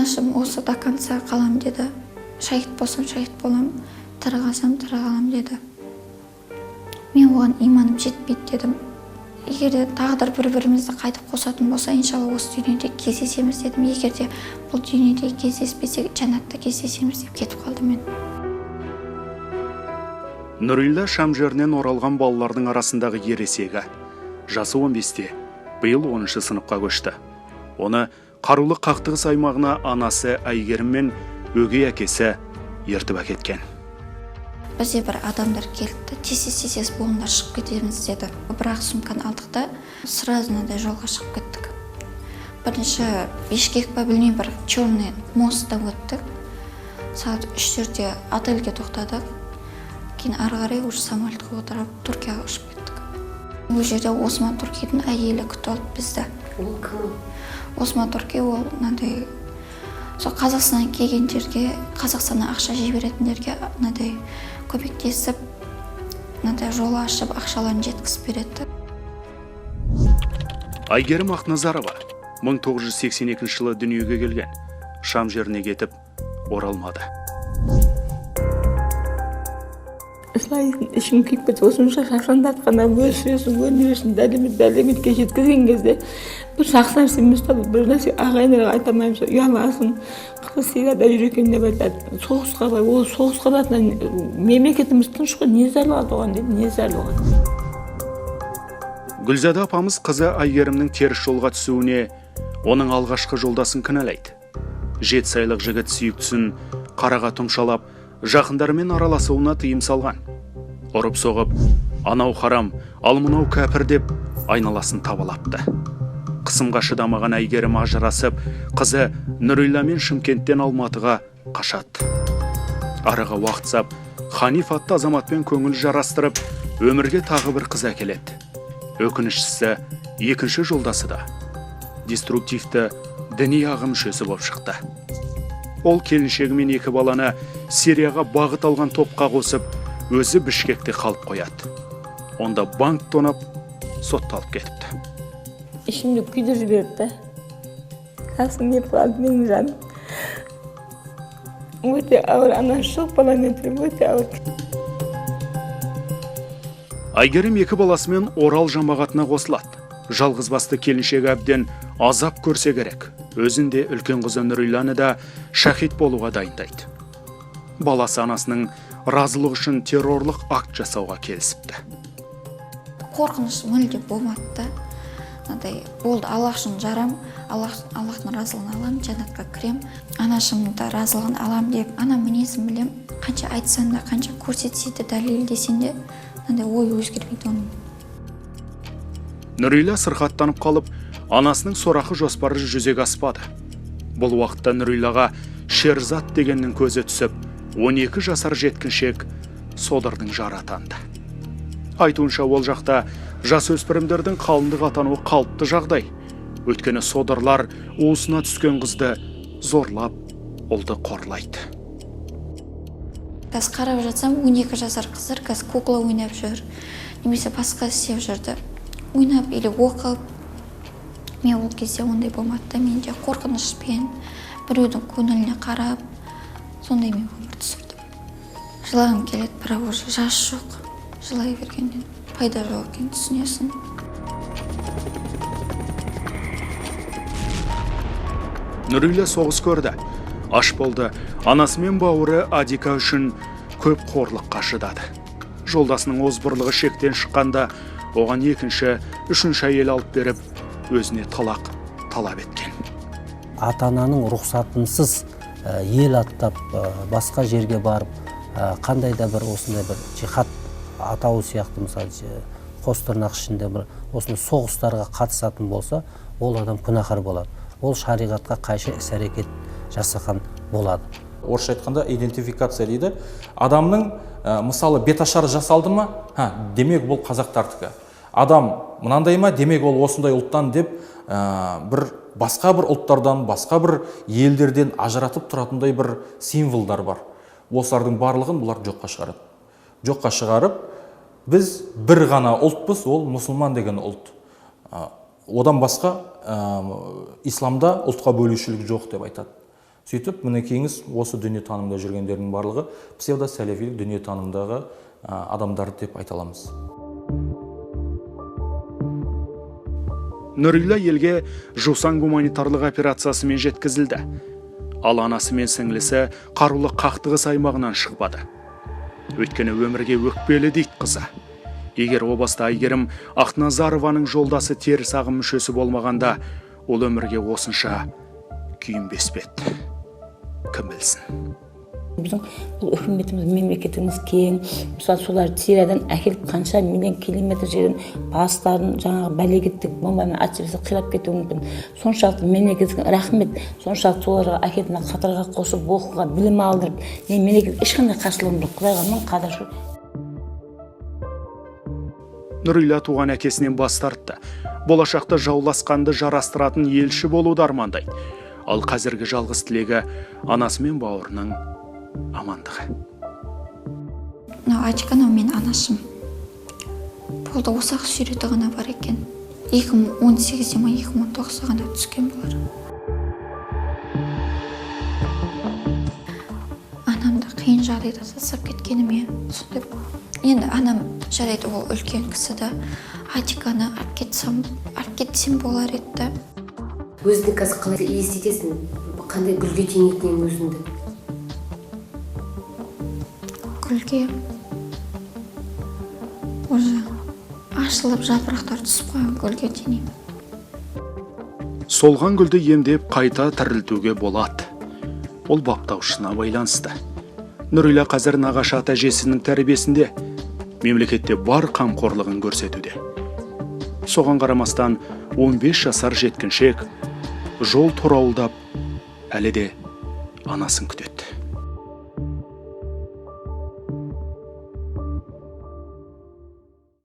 Анашым осы до конца қалам деді. Шахид болсам шахид болам, тірі қалсам тірі қалам деді. Мен оған иманым жетпейді дедім. Егер де тағдыр бір-бірімізді қайтып қосатын болса, иншалла осы дүниеде кездесеміз дедім. Егер де бұл дүниеде кездеспесек, жәннатта кездесеміз деп кетіп қалдым мен. Нұрила Шам жерінен оралған балалардың арасындағы ересегі. Жасы 15-те, биыл 10-шы сыныпқа көшті. Оны қарулы қақтығыс аймағына анасы Айгерім мен өгей әкесі ертіп әкеткен. Бізде бір адамдар келді, тез болыңдар шығып кетеміз деді. Бірақ сумканы алдық та, сразу жолға шығып кеттік. Бірінші Бишкек па білмеймін, бір черный мосттан өттік. Сағат 3-терде отельге тоқтадық. Кейін ары қарай уже самолетқа отырып Түркияға ұшып кеттік. Ол жерде Осман Туркидің әйелі күтіп алып бізді. Ол кім? Осман Турки ол сол Қазақстаннан келген жерге, Қазақстаннан ақша жіберетіндерге көмектесіп, жол ашып, ақшаларын жеткізіп береді. Айгерім Ақназарова 1982 жылы дүниеге келген. Шам жеріне кетіп, оралмады. Ішім күйіп кетті, осынша шақсандатқанда өсіресің, дәлеметке жеткізген кезде бір жақсы нәрсе емес та, бір нәрсе ағайындарға айтамаймыз, ұяласың, Сирияда жүр екен деп айтады. Соғысқа бай, ол соғысқа баратынан мемлекетіміз тыныш қой, не зарлады оған дейді, не зарлаған. Гүлзада апамыз қызы Айгерімнің теріс жолға түсуіне оның алғашқы жолдасын кінәлайды. 7 айлық жігіт сүйіктісін қараға тұмшалап, жақындарымен араласуына тыйым салған. Ұрып соғып, анау харам, ал мынау кәпір деп айналасын табалапты. Қысымға шыдамаған Айгерім ажырасып, қызы Нұрила мен Шымкенттен Алматыға қашады. Араға уақыт сап, Ханиф атты азаматпен көңіл жарастырып, өмірге тағы бір қыз әкеледі. Өкініштісі екінші жолдасы да деструктивті діни ағым мүшесі болып шықты. Ол келіншегімен 2 баланы Сирияға бағыт алған топқа қосып, өзі Бішкекте қалып қояды. Онда банк тонап, сотталып кетіпті. Ішімді күйдір жіберді. Қасым кеп қалды менің жаным. Өте ауыр, анасы жоқ баламен тұрып, өте ауыр. Айгерім 2 баласымен Орал жамағатына қосылады. Жалғызбасты келіншегі әбден азап көрсе керек. Өзінде үлкен қызы Нұриланы да шахид болуға дайындайды. Баласы анасының разылығы үшін террорлық акт жасауға келісіпті. Қорқыныш мүлде болмады. Болды, Аллах үшін жарам, Аллахтың разылығын алам, жәннатқа кірем, анашымды разылығын алам деп, ана мінезін білем, қанша айтсан да, қанша көрсетсе де, дәлелдесен де, ой өзгермейді оның. Нұрила сырқаттанып қалып, анасының сорақы жоспары жүзеге аспады. Бұл уақытта Нұрилаға Шерзат дегеннің көзі түсіп, 12 жасар жеткіншек Содырдың жары атанды. Айтуынша ол жақта жасөспірімдердің қалыңдық атануы қалыпты жағдай. Өйткені Содырлар уысына түскен қызды зорлап, ұлды қорлайды. Қазір қарап жатсам, 12 жасар қыздар қазір кукла ойнап жүр, немесе басқа істеп жүрді. Ойнап или оқып. Мен ол кезде ондай болмады. Менде қорқынышпен, біреудің көңіліне қарап, сондай мен өмір түсірдім. Жылағым келеді, бірақ уже жас жоқ. Жылай бергеннен пайда жоқ екенін түсінесің. Нұрила соғыс көрді. Аш болды. Анасы мен бауыры Адика үшін көп қорлыққа шыдады. Жолдасының озбырлығы шектен шыққанда, оған 2-ші, 3-ші әйел алып беріп, өзіне талақ талап еткен. Ата-ананың рұқсатынсыз ел аттап, басқа жерге барып, қандай да бір осындай бір жихад атауы сияқты, мысалы, қос тырнақ ішінде бір осындай соғыстарға қатысатын болса, ол адам күнәһар болады. Ол шариғатқа қайшы іс-әрекет жасаған болады. Орысша айтқанда идентификация дейді. Адамның мысалы беташар жасалды ма? Демек бұл қазақтардікі. Адам мынандай ма? Демек ол осындай ұлттан деп басқа бір ұлттардан, басқа бір елдерден ажыратып тұратындай бір символдар бар. Осылардың барлығын бұлар жоққа шығарады. Жоққа шығарып, біз бір ғана ұлтпыз, ол мұсылман деген ұлт. Одан басқа исламда ұлтқа бөлушілік жоқ деп айтады. Сөйтіп, мінекейіңіз осы дүниетанымда жүргендердің барлығы псевдосәләфилік дүниетанымдағы адамдар деп айта аламыз. Нұрила елге жусан гуманитарлық операциясымен жеткізілді. Ал анасы мен сіңлісі қарулы қақтығыс аймағынан шықпады. Өйткені өмірге өкпелі дейді қызы. Егер о баста Әйгерім Ақназарованың жолдасы теріс ағым мүшесі болмағанда, ол өмірге осынша күйінбес пе еді. Кім білсін. Біздің бұл үкіметіміз, мемлекетіміз кең. Мысалы, солар Сириядан әкеліп қанша миллион километр жерден бастарын жаңағы бәлегеттік бомбамен атып қирап кетуі мүмкін. Соншалықты мемлекетке рахмет, соншалықты соларға әкеліп қатарға қосып, оқуға, білім алдырып, мемлекет ешқандай қарсылығым жоқ. Құдайға мың қадір шүкір. Нұрила туған әкесінен бас тартты. Болашақта жауласқанды жарастыратын елші болуды армандайды. Ал қазіргі жалғыз тілегі анасы мен бауырының амандығы. Ачканов мен анашым. Болды осақ сүйреті ғана бар екен. 2018 ма 2019 ғана түскен болар. Анамды қиын жағдайда тастап кеткеніме сондай. Енді анам жарайды, ол үлкен кісі да. Атиканы алып кетсем болар еді. Өзіңді қазір қалай елестетесің? Қандай гүлге теңейтінен өзіңді? Гүлге уже ашылып жапырақтар түсіп қойған гүлге теңеймін. Солған гүлді емдеп қайта тірілтуге болады. Ол баптаушысына байланысты. Нұрила қазір нағашы ата әжесінің тәрбиесінде, мемлекетте бар қамқорлығын көрсетуде. Соған қарамастан 15 жасар жеткіншек жол турауылдап әлі де анасын күтеді.